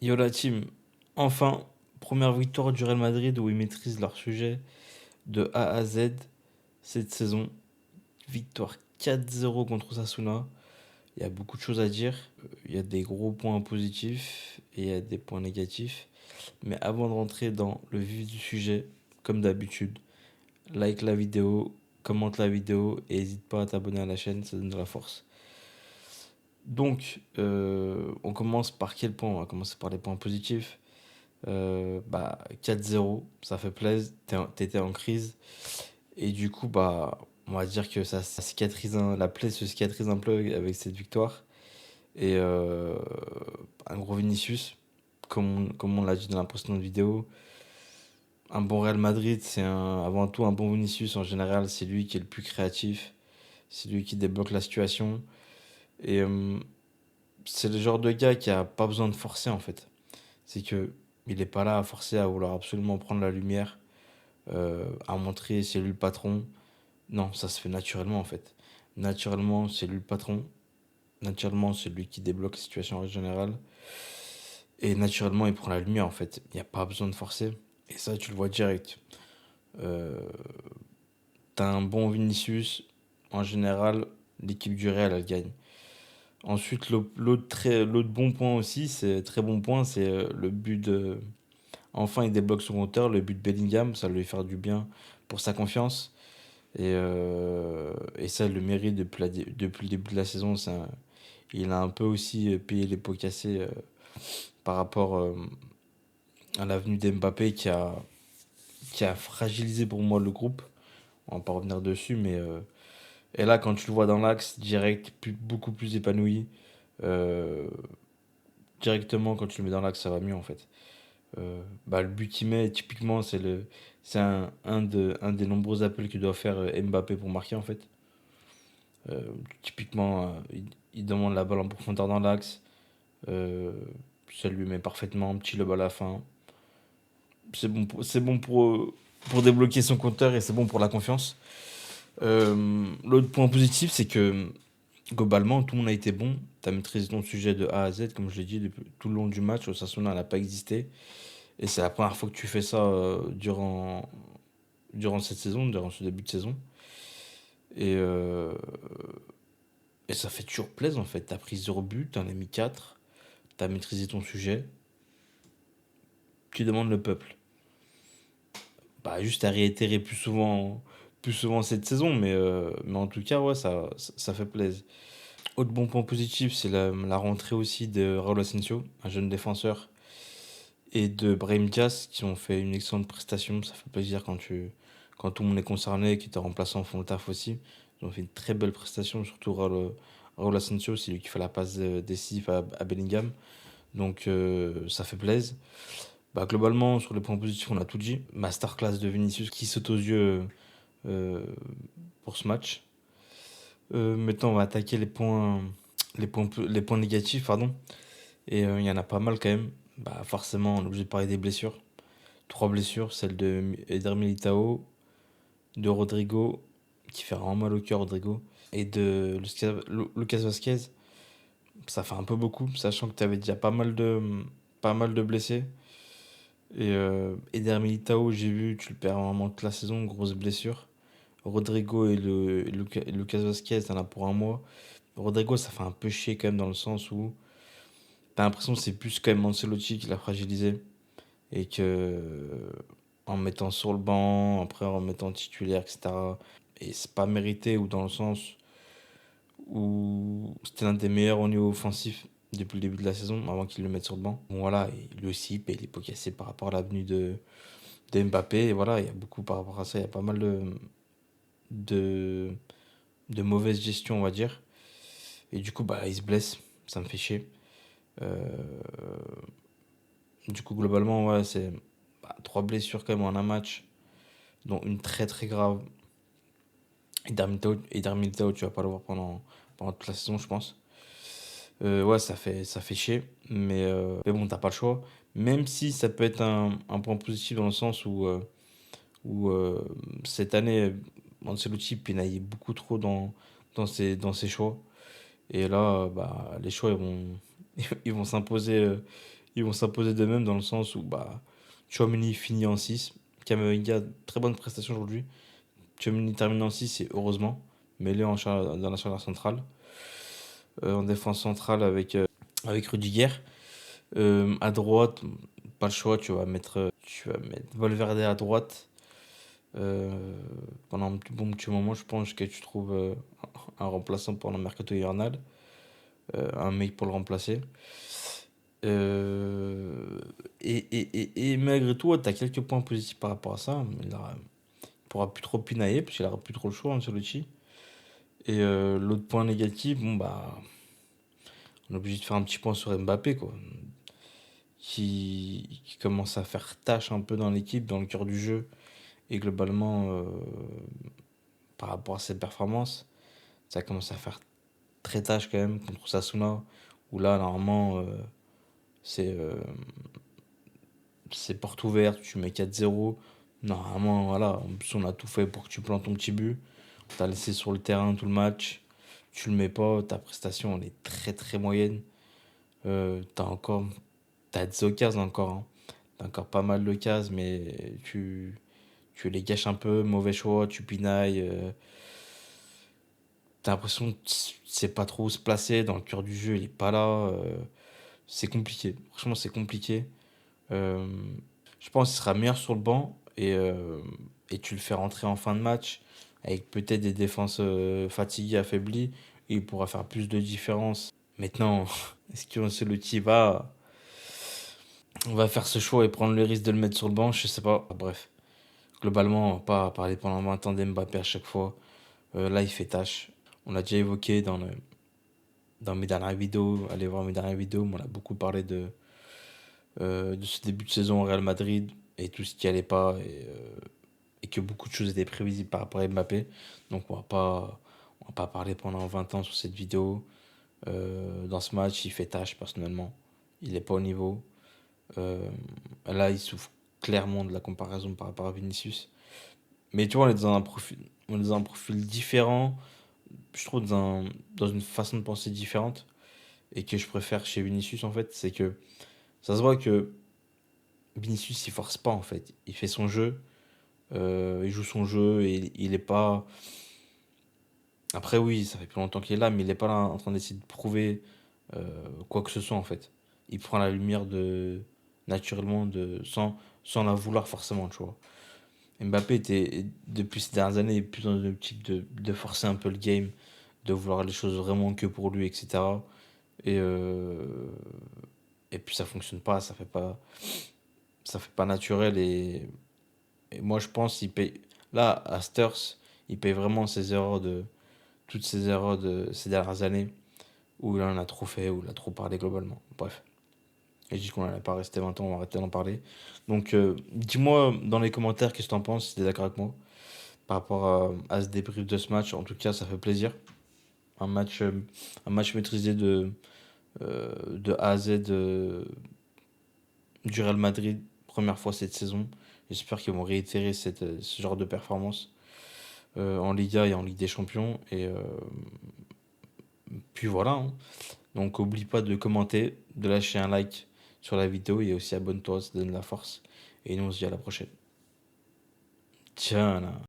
Yo la team, enfin, première victoire du Real Madrid où ils maîtrisent leur sujet de A à Z cette saison. Victoire 4-0 contre Osasuna. Il y a beaucoup de choses à dire. Il y a des gros points positifs et il y a des points négatifs. Mais avant de rentrer dans le vif du sujet, comme d'habitude, like la vidéo, commente la vidéo et n'hésite pas à t'abonner à la chaîne, ça donne de la force. Donc, on commence par quel point? On va commencer par les points positifs. 4-0, ça fait plaisir, t'étais en crise. Et du coup, on va dire que ça cicatrise, la plaie se cicatrise un peu avec cette victoire. Et un gros Vinicius, comme on l'a dit dans la précédente vidéo. Un bon Real Madrid, avant tout un bon Vinicius en général, c'est lui qui est le plus créatif, c'est lui qui débloque la situation. Et c'est le genre de gars qui a pas besoin de forcer en fait. C'est que il est pas là à forcer à vouloir absolument prendre la lumière. À montrer c'est lui le patron. Non, ça se fait naturellement en fait. Naturellement, c'est lui le patron. Naturellement, c'est lui qui débloque la situation en général. Et naturellement, il prend la lumière en fait. Il n'y a pas besoin de forcer. Et ça, tu le vois direct. Euh, T'as un bon Vinicius. En général, l'équipe du Real, elle gagne. Ensuite, l'autre bon point aussi, c'est très bon point, c'est le but de. Enfin, il débloque son compteur, le but de Bellingham, ça lui faire du bien pour sa confiance. Et ça, il le mérite depuis le début de la saison. Il a un peu aussi payé les pots cassés par rapport à l'avenue d'Mbappé qui a fragilisé pour moi le groupe. On va pas revenir dessus, mais. Et là, quand tu le vois dans l'axe, direct, beaucoup plus épanoui. Euh, Directement, quand tu le mets dans l'axe, ça va mieux en fait. Le but qu'il met, typiquement, c'est un des nombreux appels que doit faire Mbappé pour marquer en fait. Euh, Typiquement, il demande la balle en profondeur dans l'axe. Euh, Ça lui met parfaitement un petit lob à la fin. C'est bon pour débloquer son compteur et c'est bon pour la confiance. L'autre point positif, c'est que globalement, tout le monde a été bon. Tu as maîtrisé ton sujet de A à Z, comme je l'ai dit, depuis, tout le long du match. Osasuna n'a pas existé. Et c'est la première fois que tu fais ça durant cette saison, durant ce début de saison. Et, euh, et ça fait toujours plaisir en fait. Tu as pris 0 but, tu en as mis 4. Tu as maîtrisé ton sujet. Tu demandes le peuple. Juste à réitérer plus souvent cette saison, mais en tout cas, ouais, ça fait plaisir. Autre bon point positif, c'est la rentrée aussi de Raul Asensio, un jeune défenseur, et de Brahim Diaz, qui ont fait une excellente prestation. Ça fait plaisir quand tout le monde est concerné, qui te remplaçant font le taf aussi. Ils ont fait une très belle prestation, surtout Raul Asensio, c'est lui qui fait la passe décisive à Bellingham. Donc ça fait plaisir. Globalement, sur les points positifs, on a tout dit. Masterclass de Vinicius qui saute aux yeux euh, pour ce match. Maintenant, on va attaquer les points négatifs, pardon. Et il y en a pas mal quand même. Forcément, on est obligé de parler des blessures. Trois blessures, celle de Eder Militao, de Rodrigo, qui fait vraiment mal au cœur, Rodrigo, et de Lucas Vasquez. Ça fait un peu beaucoup, sachant que tu avais déjà pas mal de blessés. Et Eder Militao, j'ai vu, tu le perds vraiment toute la saison, grosse blessure. Rodrigo et Lucas Vasquez, t'en as pour un mois. Rodrigo, ça fait un peu chier quand même dans le sens où t'as l'impression que c'est plus quand même Ancelotti qui l'a fragilisé. Et que en me mettant sur le banc, après en me mettant titulaire, etc. Et c'est pas mérité, ou dans le sens où c'était l'un des meilleurs au niveau offensif depuis le début de la saison, avant qu'il le mette sur le banc. Bon voilà, et lui aussi il paye les pots cassés par rapport à l'avenue de Mbappé. Et voilà, il y a beaucoup par rapport à ça, il y a pas mal de, de mauvaise gestion, on va dire. Et du coup, il se blesse, ça me fait chier. Euh, du coup, globalement, ouais, c'est trois blessures quand même en un match, dont une très très grave. Eder Militao, tu vas pas le voir pendant toute la saison, je pense. Ouais, ça fait chier, mais bon, t'as pas le choix. Même si ça peut être un point positif dans le sens où cette année, Ancelotti pénalisait beaucoup trop dans ses choix. Et là, les choix, ils vont s'imposer. Ils vont s'imposer d'eux-mêmes dans le sens où bah, Tchouaméni finit en 6. Kamavinga, très bonne prestation aujourd'hui. Tchouaméni termine en 6 et heureusement. Mêlé dans la charnière centrale. En défense centrale avec Rudiger. À droite, pas le choix, tu vas mettre Valverde à droite. Euh, Pendant un bon petit moment, je pense que tu trouves un remplaçant pour le mercato hivernal. Un mec pour le remplacer. Euh, et malgré tout, tu as quelques points positifs par rapport à ça. Il pourra plus trop pinailler parce qu'il aura plus trop le choix, Ancelotti. Et l'autre point négatif, bon bah, on est obligé de faire un petit point sur Mbappé, quoi, qui commence à faire tâche un peu dans l'équipe, dans le cœur du jeu, et globalement, par rapport à ses performances, ça commence à faire très tâche quand même contre Sasuna, où là, normalement, c'est euh, c'est porte ouverte, tu mets 4-0. Normalement, voilà, en plus, on a tout fait pour que tu plantes ton petit but. On t'a laissé sur le terrain tout le match. Tu le mets pas, ta prestation, elle est très très moyenne. T'as encore. T'as des occasions encore, hein. T'as encore pas mal d'occasions, mais tu les gâches un peu. Mauvais choix, tu pinailles. T'as l'impression que c'est pas trop où se placer. Dans le cœur du jeu, il est pas là. C'est compliqué. Franchement, c'est compliqué. Euh, je pense qu'il sera meilleur sur le banc et tu le fais rentrer en fin de match avec peut-être des défenses fatiguées, affaiblies, et il pourra faire plus de différence. Maintenant, est-ce qu'Ancelotti va faire ce choix et prendre le risque de le mettre sur le banc? Je sais pas. Bref, globalement, on va pas parler pendant 20 ans d'Mbappé à chaque fois. Là, il fait tâche. On l'a déjà évoqué dans mes dernières vidéos. Allez voir mes dernières vidéos, mais on a beaucoup parlé de ce début de saison au Real Madrid et tout ce qui allait pas et que beaucoup de choses étaient prévisibles par rapport à Mbappé. Donc on va pas parler pendant 20 ans sur cette vidéo. Dans ce match, il fait tâche personnellement. Il n'est pas au niveau. Euh, Là, il souffre clairement de la comparaison par rapport à Vinicius. Mais tu vois, on est dans un profil différent. Je trouve dans une façon de penser différente. Et que je préfère chez Vinicius, en fait, c'est que ça se voit que Vinicius, il force pas, en fait. Il fait son jeu. Il joue son jeu et il est pas. Après, oui, ça fait plus longtemps qu'il est là, mais il est pas là en train d'essayer de prouver quoi que ce soit en fait. Il prend la lumière naturellement sans la vouloir forcément, tu vois. Mbappé était, depuis ces dernières années, plus dans une optique de forcer un peu le game, de vouloir les choses vraiment que pour lui, etc. Et, euh, et puis ça fonctionne pas, ça fait pas naturel et moi je pense qu'il paye. Là, à Sturs, il paye vraiment toutes ses erreurs de ces dernières années où il en a trop fait, où il a trop parlé globalement. Bref. Et je dis qu'on n'allait pas rester 20 ans, on va arrêter d'en parler. Donc dis-moi dans les commentaires qu'est-ce que t'en penses, si t'es d'accord avec moi, par rapport à ce débrief de ce match. En tout cas, ça fait plaisir. Un match, euh, un match maîtrisé de A à Z du Real Madrid, première fois cette saison. J'espère qu'ils vont réitérer ce genre de performance en Liga et en Ligue des Champions. Et puis voilà, hein. Donc oublie pas de commenter, de lâcher un like sur la vidéo et aussi abonne-toi, ça donne la force. Et nous on se dit à la prochaine. Tiens là.